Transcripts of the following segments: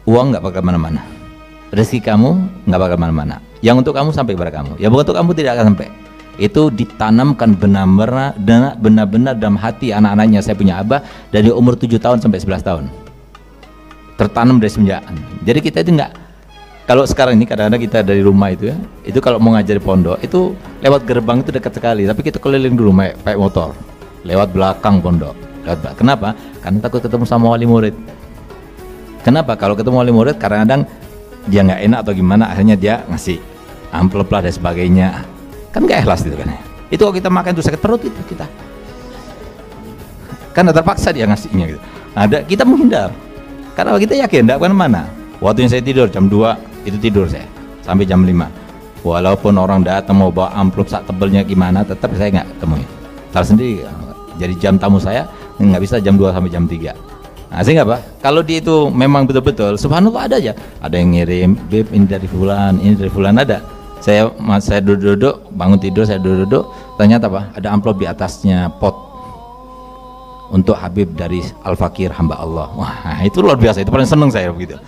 uang nggak bakal mana-mana, rezeki kamu nggak bakal mana-mana. Yang untuk kamu sampai kepada kamu, yang bukan untuk kamu tidak akan sampai. Itu ditanamkan benar-benar dalam hati anak-anaknya. Saya punya abah dari umur 7 tahun sampai 11 tahun, tertanam dari semenjak. Jadi kita itu nggak, kalau sekarang ini kadang-kadang kita dari rumah itu ya, itu kalau mau ngajar di pondok itu lewat gerbang itu dekat sekali, tapi kita keliling dulu pakai motor, lewat belakang pondok. Kenapa? Karena takut ketemu sama wali murid. Kenapa? Kalau ketemu wali murid kadang-kadang dia nggak enak atau gimana, akhirnya dia ngasih amplop lah dan sebagainya. Kan nggak ikhlas gitu kan. Itu kalau kita makan itu sakit perut itu kita. Karena terpaksa dia ngasihnya gitu. Ada kita menghindar. Karena kita yakin tidak kemana-mana. Waktu yang saya tidur jam 2 itu tidur saya sampai jam 5. Walaupun orang datang mau bawa amplop sak tebelnya gimana, tetap saya nggak temuin. Tahu sendiri. Jadi jam tamu saya nggak bisa jam 2 sampai jam 3. Nah, sehingga apa? Kalau dia itu memang betul-betul, subhanallah ada aja. Ada yang ngirim, Beb ini dari fulan, ini dari fulan ada. Saya duduk-duduk, bangun tidur, saya duduk-duduk, ternyata apa? Ada amplop di atasnya pot untuk Habib dari Al-Fakir hamba Allah. Wah, itu luar biasa, itu paling seneng saya begitu.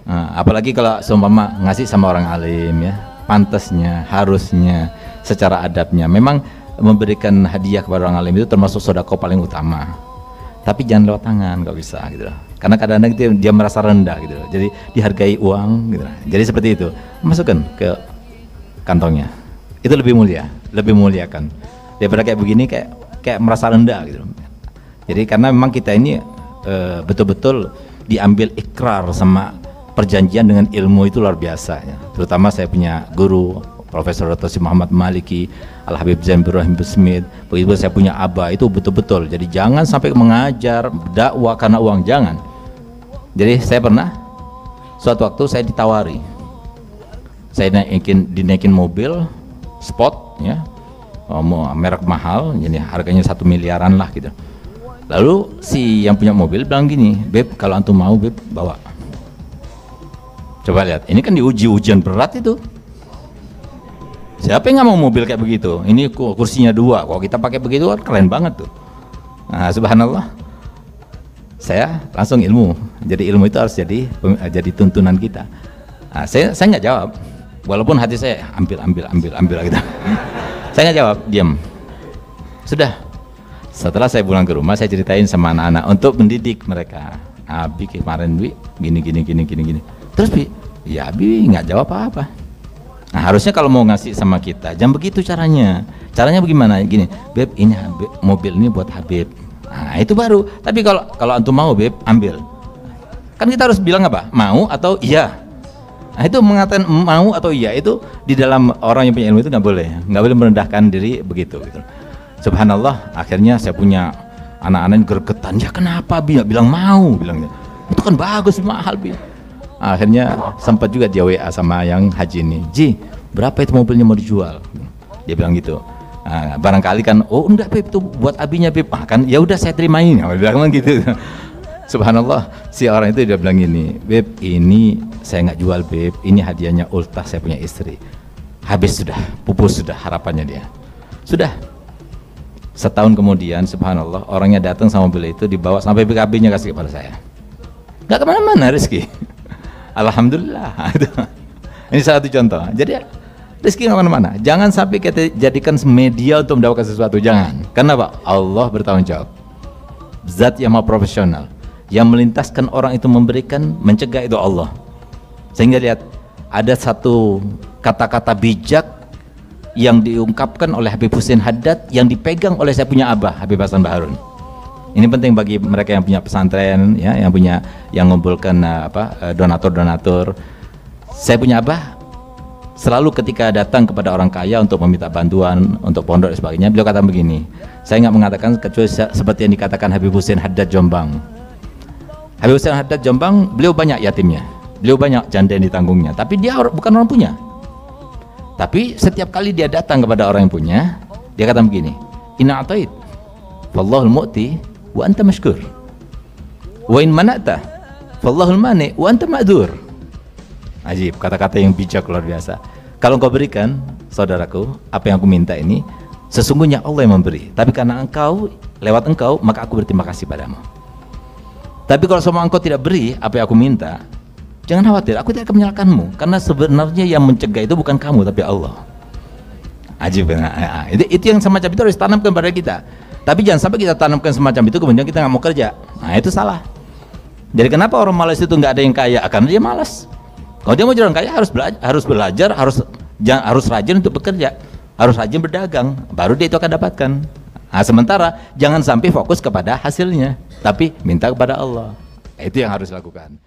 Nah, apalagi kalau seumpama ngasih sama orang alim ya, pantasnya, harusnya, secara adabnya. Memang memberikan hadiah kepada orang alim itu termasuk sedekah paling utama. Tapi jangan lewat tangan kalau bisa gitu loh. Karena kadang-kadang dia merasa rendah gitu loh. Jadi dihargai uang gitu loh. Jadi seperti itu. Masukkan ke kantongnya. Itu lebih mulia, lebih muliakan. Daripada kayak begini kayak merasa rendah gitu loh. Jadi karena memang kita ini betul-betul diambil ikrar sama perjanjian dengan ilmu itu luar biasa ya. Terutama saya punya guru Profesor Dr. Muhammad Maliki, Al Habib Zain Ibrahim Bismith. Begitu saya punya abah, itu betul-betul. Jadi jangan sampai mengajar dakwah karena uang, jangan. Jadi saya pernah suatu waktu saya ditawari, saya dinaikin mobil sport ya, merek mahal, jadi harganya 1 miliaran lah gitu. Lalu si yang punya mobil bilang gini, Beb kalau antum mau Beb bawa. Coba lihat, ini kan diuji ujian berat itu. Siapa yang nggak mau mobil kayak begitu? Ini kursinya 2, kalau kita pakai begitu kan keren banget tuh. Nah, subhanallah, saya langsung ilmu. Jadi ilmu itu harus jadi tuntunan kita. Nah, saya nggak jawab, walaupun hati saya ambil gitu. Saya nggak jawab, diam. Sudah. Setelah saya pulang ke rumah, saya ceritain sama anak-anak untuk mendidik mereka. Abi kemarin Bi gini. Terus Bi, ya Bi nggak jawab apa-apa. Nah, harusnya kalau mau ngasih sama kita, jangan begitu caranya. Caranya bagaimana? Gini, Beb, ini Habib, mobil ini buat Habib. Nah, itu baru. Tapi kalau antum mau, Beb, ambil. Kan kita harus bilang apa? Mau atau iya. Nah, itu mengatakan mau atau iya itu di dalam orang yang punya ilmu itu nggak boleh merendahkan diri begitu. Gitu. Subhanallah, akhirnya saya punya anak-anak yang gergetan. Ya kenapa Bi? Bilang mau, bilangnya. Itu kan bagus, mahal Bi. Akhirnya sempat juga dia WA sama yang haji ini, Ji, berapa itu mobilnya mau dijual? Dia bilang gitu. Nah, barangkali kan, oh enggak Beb, itu buat abinya Beb. Ah, kan ya udah saya terimain. Dia bilang gitu. Subhanallah, si orang itu dia bilang gini, Beb, ini saya nggak jual Beb, ini hadiahnya ultah saya punya istri. Habis sudah, pupus sudah harapannya dia. Sudah. Setahun kemudian, subhanallah, orangnya datang sama mobil itu dibawa sampai BKB-nya kasih kepada saya. Nggak kemana-mana rezeki. Alhamdulillah. Ini salah satu contoh. Jadi rezeki nggak kemana-mana. Jangan sampai kita jadikan media untuk mendapatkan sesuatu. Jangan. Karena apa? Allah bertanggung jawab. Zat yang maha profesional, yang melintaskan orang itu memberikan, mencegah itu Allah. Sehingga lihat, ada satu kata-kata bijak yang diungkapkan oleh Habib Husin Haddad yang dipegang oleh saya punya abah Habib Hasan Baharun. Ini penting bagi mereka yang punya pesantren ya, yang mengumpulkan donatur. Saya punya abah selalu ketika datang kepada orang kaya untuk meminta bantuan untuk pondok dan sebagainya, beliau kata begini, saya nggak mengatakan kecuali seperti yang dikatakan Habib Husin Haddad Jombang. Habib Husin Haddad Jombang, beliau banyak yatimnya, beliau banyak janda yang ditanggungnya, tapi dia bukan orang punya. Tapi setiap kali dia datang kepada orang yang punya, dia kata begini, inna a'tait wallahul mu'ti wa anta mashkur wa in mana'ta fallahul mani wa anta ma'dzur. Ajib, kata-kata yang bijak luar biasa. Kalau engkau berikan, saudaraku, apa yang aku minta ini sesungguhnya Allah yang memberi, tapi karena engkau, lewat engkau, maka aku berterima kasih padamu. Tapi kalau semua engkau tidak beri apa yang aku minta, Jangan khawatir, aku tidak akan menyalahkanmu, karena sebenarnya yang mencegah itu bukan kamu tapi Allah. Ajib. Nah, itu yang semacam itu harus tanamkan pada kita. Tapi jangan sampai kita tanamkan semacam itu kemudian kita nggak mau kerja. Nah itu salah. Jadi kenapa orang malas itu nggak ada yang kaya? Karena dia malas. Kalau dia mau jadi orang kaya harus belajar, harus rajin untuk bekerja, harus rajin berdagang, baru dia itu akan dapatkan. Nah, sementara jangan sampai fokus kepada hasilnya, tapi minta kepada Allah. Itu yang harus dilakukan.